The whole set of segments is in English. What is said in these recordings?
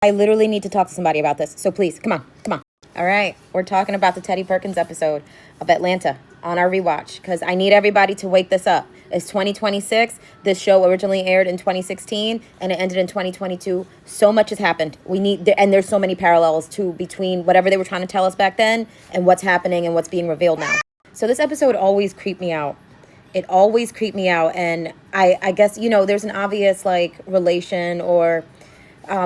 I literally need to talk to somebody about this. So please, come on, come on. All right, we're talking about the Teddy Perkins episode of Atlanta on our rewatch because I need everybody to wake this up. It's 2026. This show originally aired in 2016 and it ended in 2022. So much has happened. And there's so many parallels too between whatever they were trying to tell us back then and what's happening and what's being revealed now. So this episode always creeped me out. It always creeped me out. And I guess, there's an obvious relation or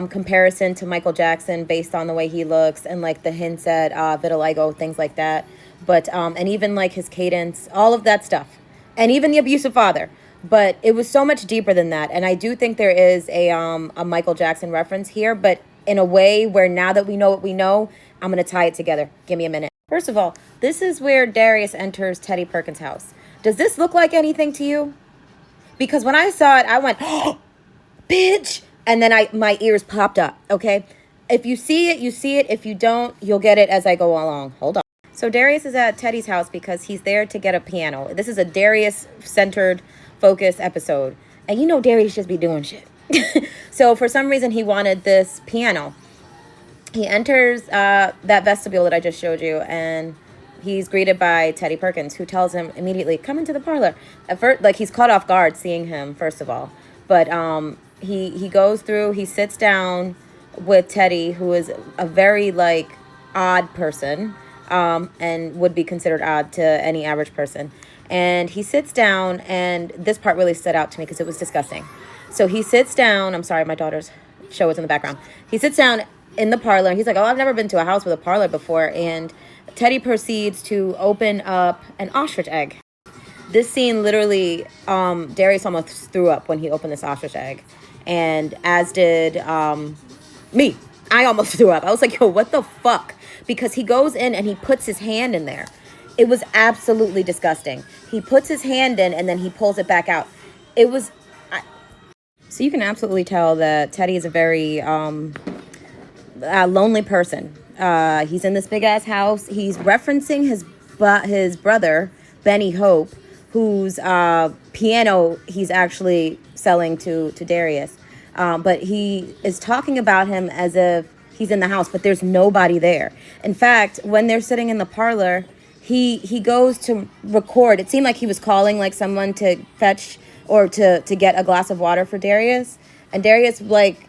comparison to Michael Jackson based on the way he looks and the hints at vitiligo, things like that. But and even his cadence, all of that stuff, and even the abusive father. But it was so much deeper than that. And I do think there is a Michael Jackson reference here, but in a way where now that we know what we know, I'm going to tie it together. Give me a minute. First of all, this is where Darius enters Teddy Perkins' house. Does this look like anything to you? Because when I saw it, I went, oh, bitch. And then my ears popped up, okay? If you see it, you see it. If you don't, you'll get it as I go along. Hold on. So Darius is at Teddy's house because he's there to get a piano. This is a Darius-centered, focused episode. And Darius just be doing shit. So for some reason, he wanted this piano. He enters that vestibule that I just showed you, and he's greeted by Teddy Perkins, who tells him immediately, come into the parlor. At first, he's caught off guard seeing him, first of all. But he goes through, he sits down with Teddy, who is a very odd person, and would be considered odd to any average person. And he sits down, and this part really stood out to me because it was disgusting. So he sits down. I'm sorry, my daughter's show is in the background. He sits down in the parlor, and he's like, oh, I've never been to a house with a parlor before. And Teddy proceeds to open up an ostrich egg. This scene literally, Darius almost threw up when he opened this ostrich egg. And as did me. I almost threw up. I was like, yo, what the fuck? Because he goes in and he puts his hand in there. It was absolutely disgusting. He puts his hand in and then he pulls it back out. It was... So you can absolutely tell that Teddy is a very lonely person. He's in this big-ass house. He's referencing his brother, Benny Hope, whose piano he's actually selling to Darius. But he is talking about him as if he's in the house, but there's nobody there. In fact, when they're sitting in the parlor, he goes to record. It seemed like he was calling someone to fetch or to get a glass of water for Darius. And Darius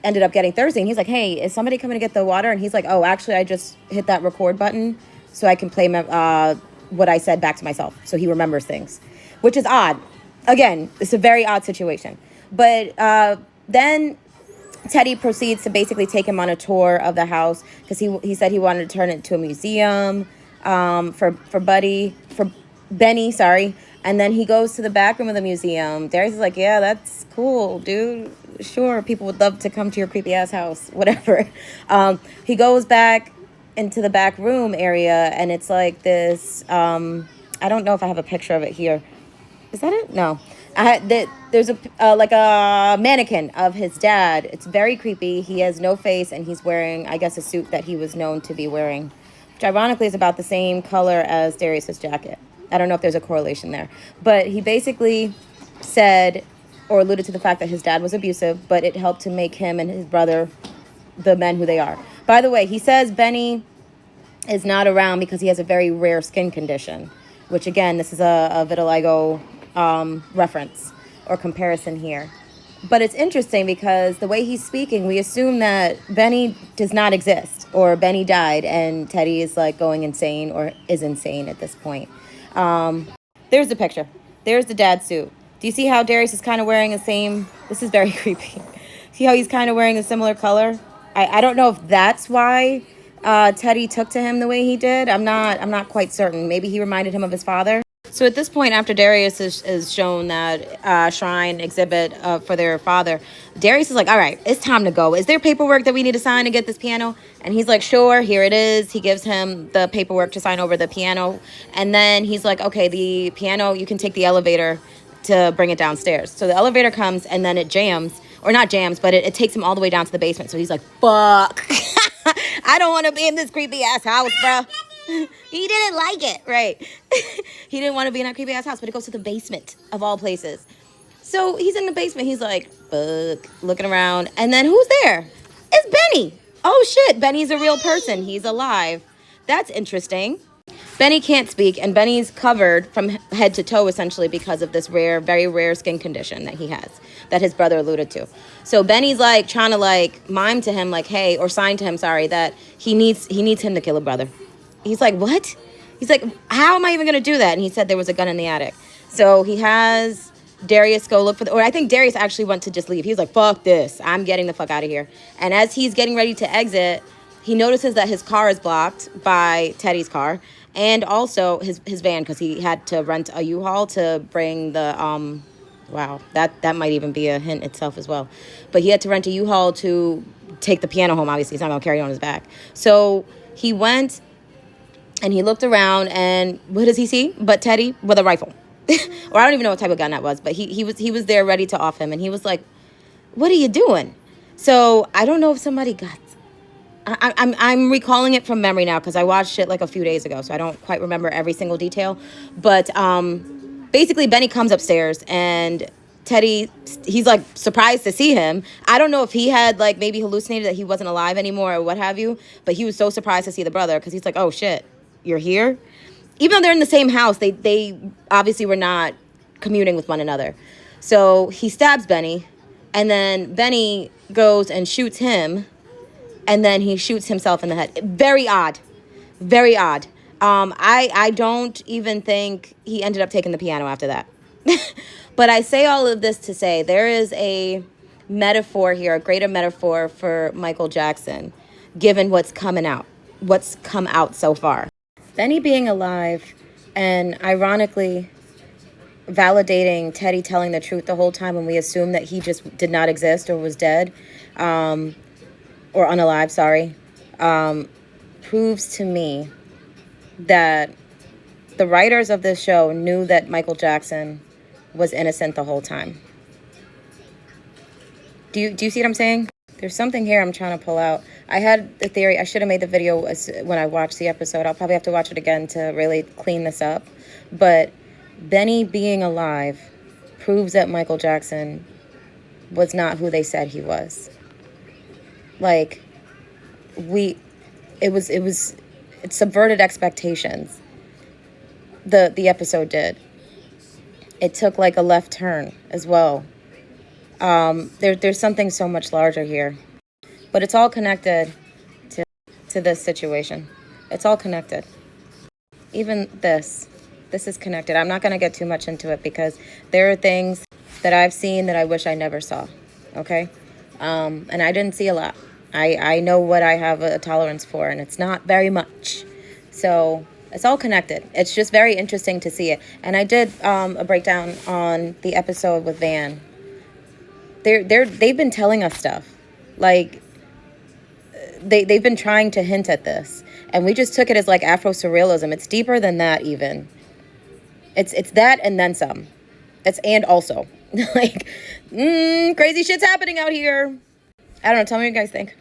ended up getting thirsty. And he's like, hey, is somebody coming to get the water? And he's like, oh, actually, I just hit that record button so I can play what I said back to myself. So he remembers things, which is odd. Again, it's a very odd situation. But then Teddy proceeds to basically take him on a tour of the house because he said he wanted to turn it into a museum for Benny, sorry. And then he goes to the back room of the museum. Darius is like, yeah, that's cool, dude. Sure, people would love to come to your creepy-ass house, whatever. He goes back into the back room area, and it's this, I don't know if I have a picture of it here. Is that it? No. There's a mannequin of his dad. It's very creepy. He has no face, and he's wearing, I guess, a suit that he was known to be wearing, which ironically is about the same color as Darius's jacket. I don't know if there's a correlation there. But he basically said or alluded to the fact that his dad was abusive, but it helped to make him and his brother the men who they are. By the way, he says Benny is not around because he has a very rare skin condition, which, again, this is a vitiligo reference or comparison here. But it's interesting because the way he's speaking, we assume that Benny does not exist or Benny died and Teddy is going insane or is insane at this point. There's the picture. There's the dad's suit. Do you see how Darius is kind of wearing the same? This is very creepy. See how he's kind of wearing a similar color? I don't know if that's why Teddy took to him the way he did. I'm not quite certain. Maybe he reminded him of his father. So at this point, after Darius is shown that shrine exhibit for their father, Darius is like, all right, it's time to go. Is there paperwork that we need to sign to get this piano? And he's like, sure, here it is. He gives him the paperwork to sign over the piano. And then he's like, okay, the piano, you can take the elevator to bring it downstairs. So the elevator comes and then it jams, or not jams, but it takes him all the way down to the basement. So he's like, fuck, I don't want to be in this creepy ass house, bro. He didn't like it, right? He didn't want to be in that creepy ass house, but it goes to the basement of all places. So he's in the basement. He's like, fuck, looking around. And then who's there? It's Benny. Oh shit, Benny's a real person. He's alive. That's interesting. Benny can't speak, and Benny's covered from head to toe essentially because of this rare, very rare skin condition that he has, that his brother alluded to. So Benny's like trying to like mime to him, like, hey, or sign to him, sorry, that he needs him to kill a brother. He's like, what? He's like, how am I even gonna do that? And he said there was a gun in the attic. So he has Darius go look for or I think Darius actually went to just leave. He's like, fuck this, I'm getting the fuck out of here. And as he's getting ready to exit, he notices that his car is blocked by Teddy's car. And also his van, because he had to rent a U-Haul to bring the, wow, that might even be a hint itself as well. But he had to rent a U-Haul to take the piano home, obviously. He's not going to carry it on his back. So he went and he looked around, and what does he see? But Teddy with a rifle. Or I don't even know what type of gun that was, but he was there ready to off him. And he was like, what are you doing? So I don't know if somebody got... I'm recalling it from memory now because I watched it like a few days ago, so I don't quite remember every single detail. But basically, Benny comes upstairs and Teddy, he's like surprised to see him. I don't know if he had like maybe hallucinated that he wasn't alive anymore or what have you, but he was so surprised to see the brother because he's like, oh shit, you're here? Even though they're in the same house, they obviously were not communing with one another. So he stabs Benny, and then Benny goes and shoots him. And then he shoots himself in the head. Very odd. Very odd. I don't even think he ended up taking the piano after that. But I say all of this to say there is a metaphor here, a greater metaphor for Michael Jackson, given what's come out so far. Benny being alive and ironically validating Teddy telling the truth the whole time when we assume that he just did not exist or was dead. Or unalive, sorry, proves to me that the writers of this show knew that Michael Jackson was innocent the whole time. Do you see what I'm saying? There's something here I'm trying to pull out. I had the theory, I should have made the video when I watched the episode. I'll probably have to watch it again to really clean this up. But Benny being alive proves that Michael Jackson was not who they said he was. Like, it subverted expectations. The episode did. It took like a left turn as well. There's something so much larger here, but it's all connected to this situation. It's all connected. Even this is connected. I'm not going to get too much into it because there are things that I've seen that I wish I never saw. Okay. And I didn't see a lot. I know what I have a tolerance for, and it's not very much. So it's all connected. It's just very interesting to see it. And I did a breakdown on the episode with Van. They've been telling us stuff. Like, they've been trying to hint at this. And we just took it as like Afro-surrealism. It's deeper than that even. It's that and then some. It's and also. Like, crazy shit's happening out here. I don't know. Tell me what you guys think.